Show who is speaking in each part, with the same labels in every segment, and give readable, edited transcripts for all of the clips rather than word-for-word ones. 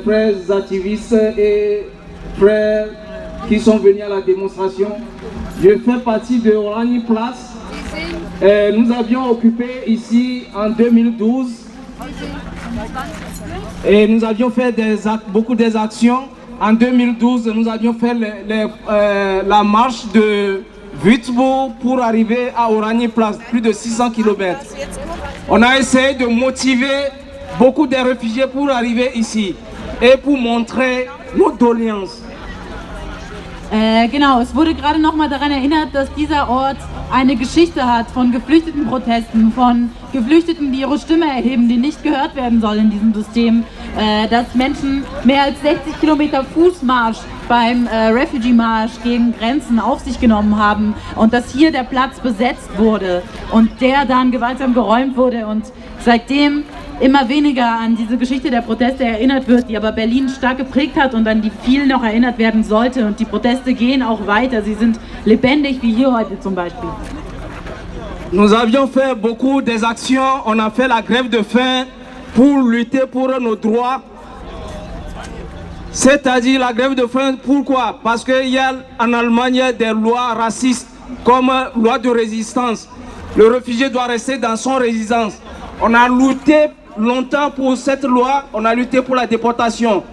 Speaker 1: frères activistes et frères qui sont venus à la démonstration. Je fais partie de Oranje Place. Nous avions occupé ici en 2012 et nous avions fait beaucoup d'actions. En 2012, nous avions fait la marche de Würzburg pour arriver à Oranje Place, plus de 600 km. On a essayé de motiver beaucoup de réfugiés pour arriver ici et pour montrer nos doléances.
Speaker 2: Genau, es wurde gerade noch mal daran erinnert, dass dieser Ort eine Geschichte hat von Geflüchtetenprotesten, von Geflüchteten, die ihre Stimme erheben, die nicht gehört werden soll in diesem System, dass Menschen mehr als 60 Kilometer Fußmarsch beim Refugee-Marsch gegen Grenzen auf sich genommen haben und dass hier der Platz besetzt wurde und der dann gewaltsam geräumt wurde und seitdem immer weniger an diese Geschichte der Proteste erinnert wird, die aber Berlin stark geprägt hat und an die viel noch erinnert werden sollte. Und die Proteste gehen auch weiter, sie sind lebendig, wie hier heute zum Beispiel.
Speaker 1: Nous avions fait beaucoup des actions, on a fait la grève de faim pour lutter pour nos droits. C'est-à-dire la grève de faim, pourquoi? Parce qu'il y a en Allemagne des lois racistes comme loi de résistance. Le réfugié doit rester dans son résidence. On a lutté longtemps pour cette loi, on a lutté pour la déportation.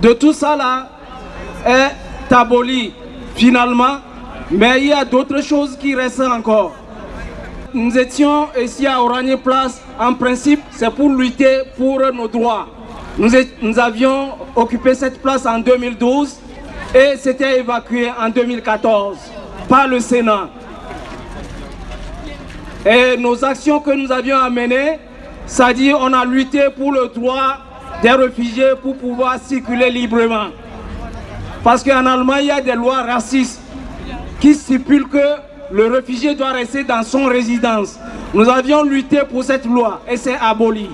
Speaker 1: De tout ça là est aboli finalement, mais il y a d'autres choses qui restent encore. Nous étions ici à Oranje Place, en principe c'est pour lutter pour nos droits. Nous avions occupé cette place en 2012 et c'était évacué en 2014 par le Sénat. Et nos actions que nous avions amenées, c'est-à-dire on a lutté pour le droit des réfugiés pour pouvoir circuler librement. Parce qu'en Allemagne, il y a des lois racistes qui stipulent que le réfugié doit rester dans son résidence. Nous avions lutté pour cette loi et c'est aboli.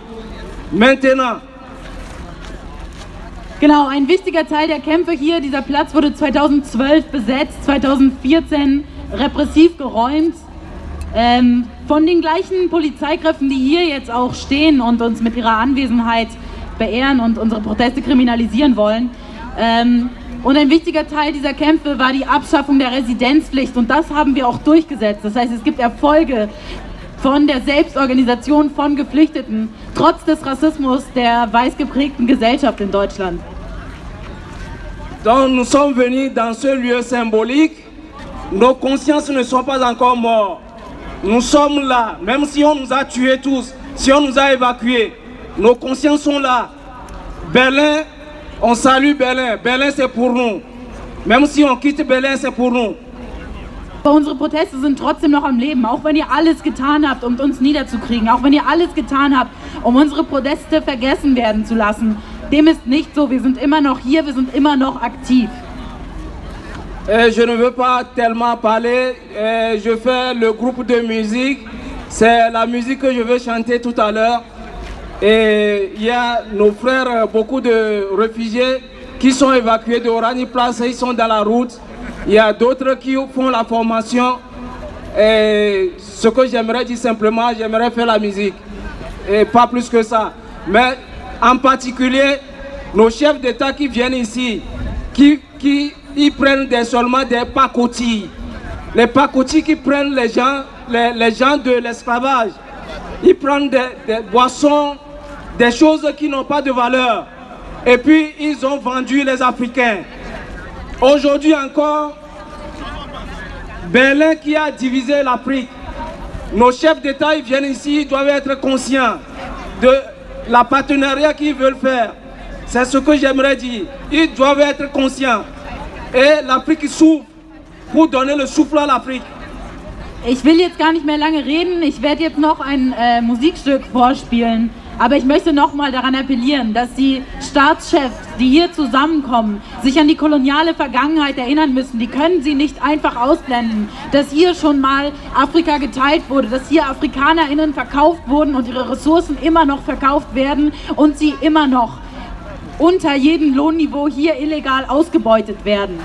Speaker 1: Maintenant,
Speaker 2: genau, ein wichtiger Teil der Kämpfe hier, dieser Platz wurde 2012 besetzt, 2014 repressiv geräumt. Von den gleichen Polizeikräften, die hier jetzt auch stehen und uns mit ihrer Anwesenheit beehren und unsere Proteste kriminalisieren wollen. Und ein wichtiger Teil dieser Kämpfe war die Abschaffung der Residenzpflicht und das haben wir auch durchgesetzt. Das heißt, es gibt Erfolge von der Selbstorganisation von Geflüchteten, trotz des Rassismus der weiß geprägten Gesellschaft in Deutschland.
Speaker 1: Donc nous sommes venus dans ce lieu symbolique. Nos consciences ne sont pas encore mortes. Nous sommes là, même si on nous a tués tous, si on nous a évacués, nos consciences sont là. Berlin, on salue Berlin. Berlin c'est pour nous. Même si on quitte Berlin, c'est pour nous.
Speaker 2: Unsere Proteste sind trotzdem noch am Leben, auch wenn ihr alles getan habt, um uns niederzukriegen, auch wenn ihr alles getan habt, um unsere Proteste vergessen werden zu lassen. Dem ist nicht so, wir sind immer noch hier, wir sind immer noch aktiv.
Speaker 1: Je ne veux pas tellement parler, je fais le groupe de musique, c'est la musique que je vais chanter tout à l'heure. Et il y a nos frères, beaucoup de réfugiés qui sont évacués de Oranje Place, ils sont dans la route. Il y a d'autres qui font la formation. Et ce que j'aimerais dire simplement, j'aimerais faire la musique. Et pas plus que ça. Mais en particulier, nos chefs d'État qui viennent ici, ils prennent seulement des pacotilles. Les pacotilles qui prennent les gens de l'esclavage. Ils prennent des boissons, des choses qui n'ont pas de valeur. Et puis ils ont vendu les Africains. Aujourd'hui encore, Berlin qui a divisé l'Afrique. Nos chefs d'État ils viennent ici, ils doivent être conscients de la partenariat qu'ils veulent faire. C'est ce que j'aimerais dire. Ils doivent être conscients. Et l'Afrique souffre pour donner le souffle à l'Afrique.
Speaker 2: Ich will jetzt gar nicht mehr lange reden. Ich werde jetzt noch ein Musikstück vorspielen. Aber ich möchte nochmal daran appellieren, dass die Staatschefs, die hier zusammenkommen, sich an die koloniale Vergangenheit erinnern müssen. Die können sie nicht einfach ausblenden. Dass hier schon mal Afrika geteilt wurde, dass hier AfrikanerInnen verkauft wurden und ihre Ressourcen immer noch verkauft werden und sie immer noch unter jedem Lohnniveau hier illegal ausgebeutet werden.